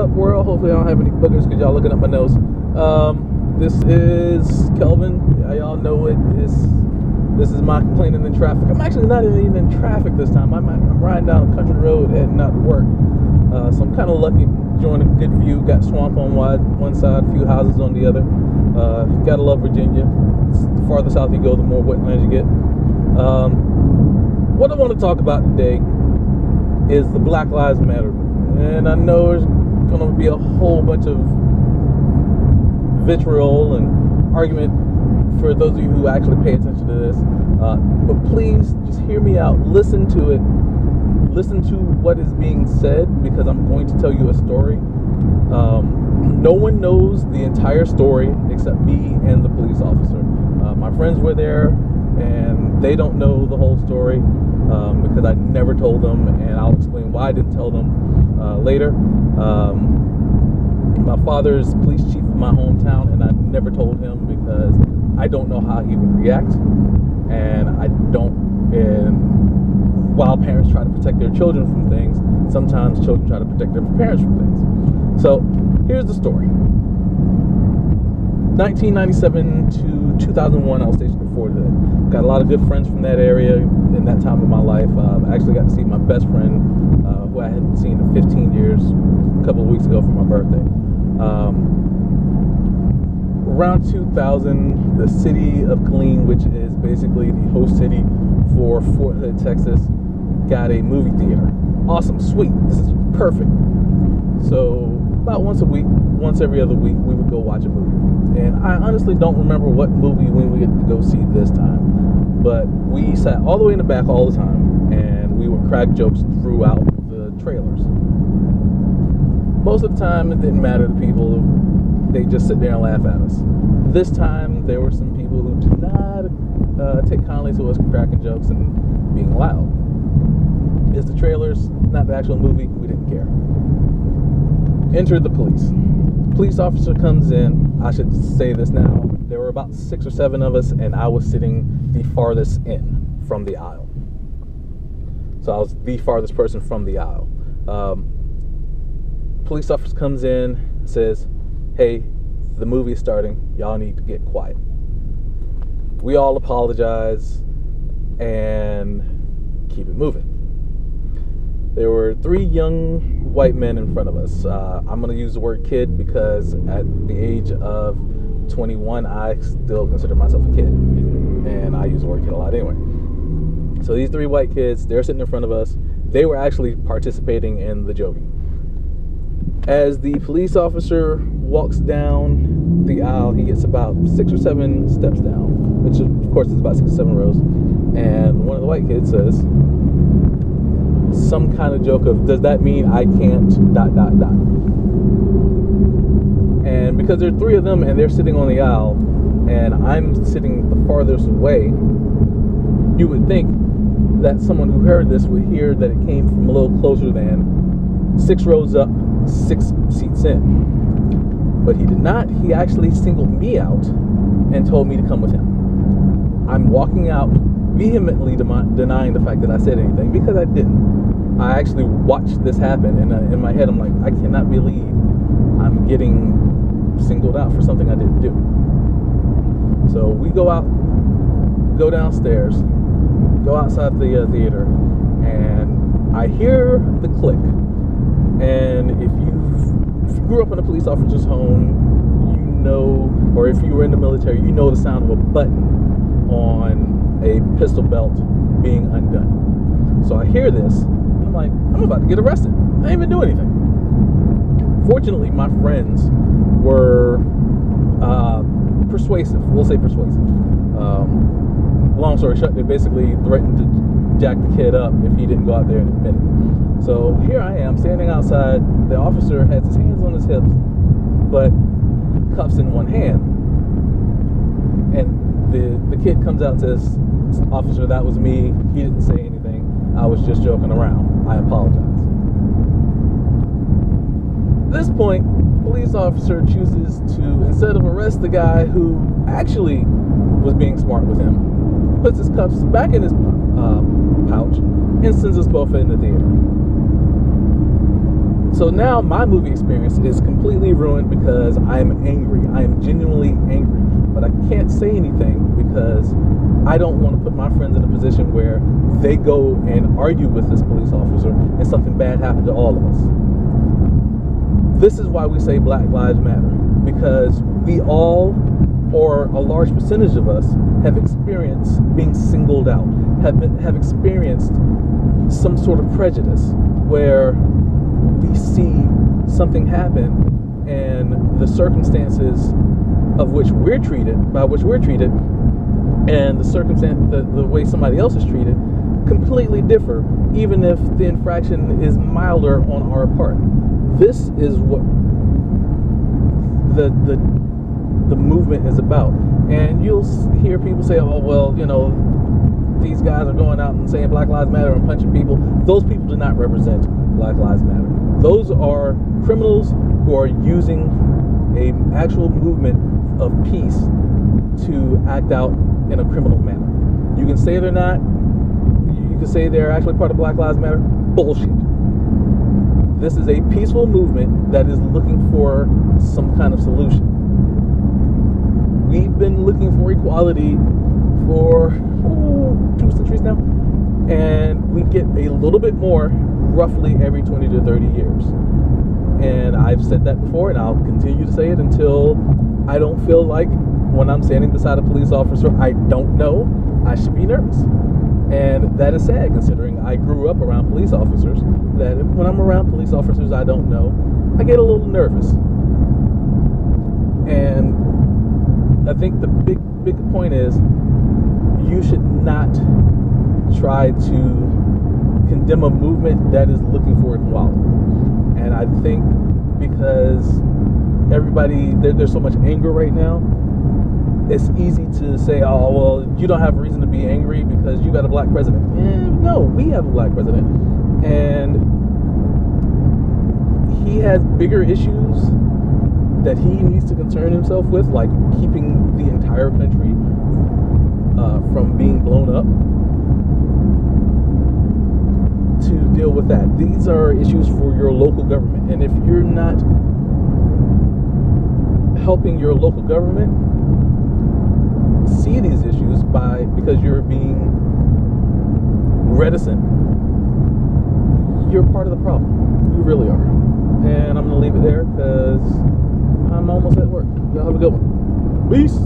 up, world? Hopefully I don't have any boogers because y'all looking up my nose. This is Kelvin. Y'all know it. This is my complaining in traffic. I'm actually not even in traffic this time. I'm riding down a country road heading out to work. So I'm kind of lucky. Enjoying a good view. Got swamp on one side, a few houses on the other. Gotta love Virginia. The farther south you go, the more wetlands you get. What I want to talk about today is the Black Lives Matter. And I know there's going to be a whole bunch of vitriol and argument for those of you who actually pay attention to this. But please just hear me out. Listen to it. Listen to what is being said, because I'm going to tell you a story. No one knows the entire story except me and the police officer. My friends were there, and they don't know the whole story because I never told them, and I'll explain why I didn't tell them later. My father's police chief of my hometown, and I never told him because I don't know how he would react, and while parents try to protect their children from things, sometimes children try to protect their parents from things. So here's the story. 1997 to 2001, I was stationed in Fort Hood. Got a lot of good friends from that area in that time of my life. I actually got to see my best friend, who I hadn't seen in 15 years, a couple of weeks ago for my birthday. Around 2000, the city of Killeen, which is basically the host city for Fort Hood, Texas, got a movie theater. Awesome, sweet, this is perfect. So about once a week, once every other week, we would go watch a movie. And I honestly don't remember what movie we would get to go see this time. But we sat all the way in the back all the time, and we would crack jokes throughout the trailers. Most of the time, it didn't matter to people. They just sit there and laugh at us. This time, there were some people who did not take kindly to us cracking jokes and being loud. It's the trailers, not the actual movie. We didn't care. Enter the police. Police officer comes in. I should say this now. There were about 6 or 7 of us, and I was sitting the farthest in from the aisle. So I was the farthest person from the aisle. Police officer comes in, says, "Hey, the movie is starting. Y'all need to get quiet." We all apologize and keep it moving. There were 3 young white men in front of us. I'm going to use the word kid because at the age of 21, I still consider myself a kid. And I use the word kid a lot anyway. So these 3 white kids, they're sitting in front of us. They were actually participating in the joking. As the police officer walks down the aisle, he gets about 6 or 7 steps down, which of course is about 6 or 7 rows. And one of the white kids says some kind of joke of, "Does that mean I can't ... And because there are 3 of them and they're sitting on the aisle and I'm sitting the farthest away, you would think that someone who heard this would hear that it came from a little closer than 6 rows up, 6 seats in. But he did not. He actually singled me out and told me to come with him. I'm walking out vehemently denying the fact that I said anything, because I didn't. I actually watched this happen, and in my head I'm like, I cannot believe I'm getting singled out for something I didn't do. So we go out, go downstairs, go outside the theater, and I hear the click. And if you grew up in a police officer's home, you know, or if you were in the military, you know the sound of a button on a pistol belt being undone. So I hear this. I'm like, I'm about to get arrested. I didn't even do anything. Fortunately, my friends were persuasive. We'll say persuasive. Long story short, they basically threatened to jack the kid up if he didn't go out there and admit it. So here I am standing outside. The officer has his hands on his hips, but cuffs in one hand. And the kid comes out and says, "Officer, that was me. He didn't say anything. I was just joking around. I apologize." At this point, the police officer chooses to, instead of arrest the guy who actually was being smart with him, puts his cuffs back in his pouch and sends us both in the theater. So now my movie experience is completely ruined because I am angry. I am genuinely angry. But I can't say anything because I don't want to put my friends in a position where they go and argue with this police officer and something bad happened to all of us. This is why we say Black Lives Matter, because we all, or a large percentage of us, have experienced being singled out, have experienced some sort of prejudice where we see something happen and the circumstances of which we're treated, and the way somebody else is treated completely differ, even if the infraction is milder on our part. This is what the movement is about. And you'll hear people say, oh, well, you know, these guys are going out and saying Black Lives Matter and punching people. Those people do not represent Black Lives Matter. Those are criminals who are using an actual movement of peace to act out in a criminal manner. You can say they're not. You can say they're actually part of Black Lives Matter. Bullshit. This is a peaceful movement that is looking for some kind of solution. We've been looking for equality for 2 centuries now, and we get a little bit more roughly every 20 to 30 years. And I've said that before, and I'll continue to say it until I don't feel like when I'm standing beside a police officer I don't know, I should be nervous. And that is sad, considering I grew up around police officers, that when I'm around police officers I don't know, I get a little nervous. And I think the big point is you should not try to condemn a movement that is looking for equality. And I think because everybody, there's so much anger right now, it's easy to say, oh, well, you don't have a reason to be angry because you got a black president. No, we have a black president. And he has bigger issues that he needs to concern himself with, like keeping the entire country from being blown up, to deal with that. These are issues for your local government. And if you're not helping your local government see these issues because you're being reticent, you're part of the problem. You really are. And I'm going to leave it there because I'm almost at work. Y'all have a good one. Peace.